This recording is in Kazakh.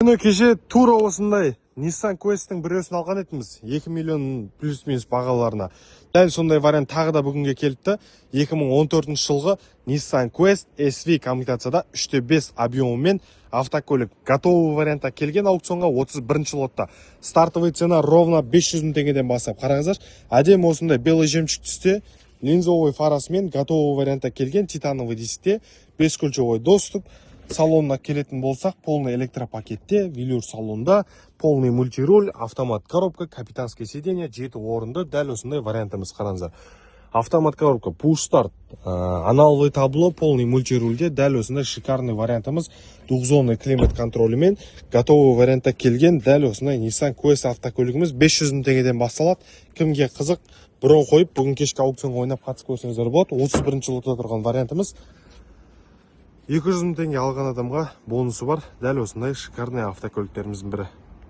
Күні кеше тура осындай Nissan Quest'ің біреусін алған етіміз. 2 миллион плюс-минус бағаларына. Дәл сондай вариант тағы да бүгінге келіпті. 2014 жылғы Nissan Quest SV комплектацияда 3/5 объемымен автокөлік. Готовый вариантта келген аукционға 31 лотта. Стартовый цена ровно 500 мың теңгеден бастап. Қараңыздар, әдемі осындай белый жемчуг түсте, линзовый фарасымен готовый вариантта келген титановый дискте, бесключевой доступ. Салонына келетін болсақ, полный электропакетте, велюр салонда, полный мультируль, автомат коробка, капитанский сиденье, 7 орынды, дәл осындай вариантымыз қараңыздар. Автомат коробка, push start, аналовый табло, полный мультирульде, дәл осындай шикарный вариантымыз, двухзонный климат контролімен, готовый вариантта келген, дәл осындай Nissan Quest автокөлігіміз 500 мың теңгеден басталады. Кімге қызық, бұрын қойып, бүгін кешкі аукционға ойнап қатысып көрсеңіздер болады. 31 лотта тұрған вариантымыз. 200 мың теңге алған адамға бонусы бар. Дәл осындай шикарный автокөліктеріміздің бірі.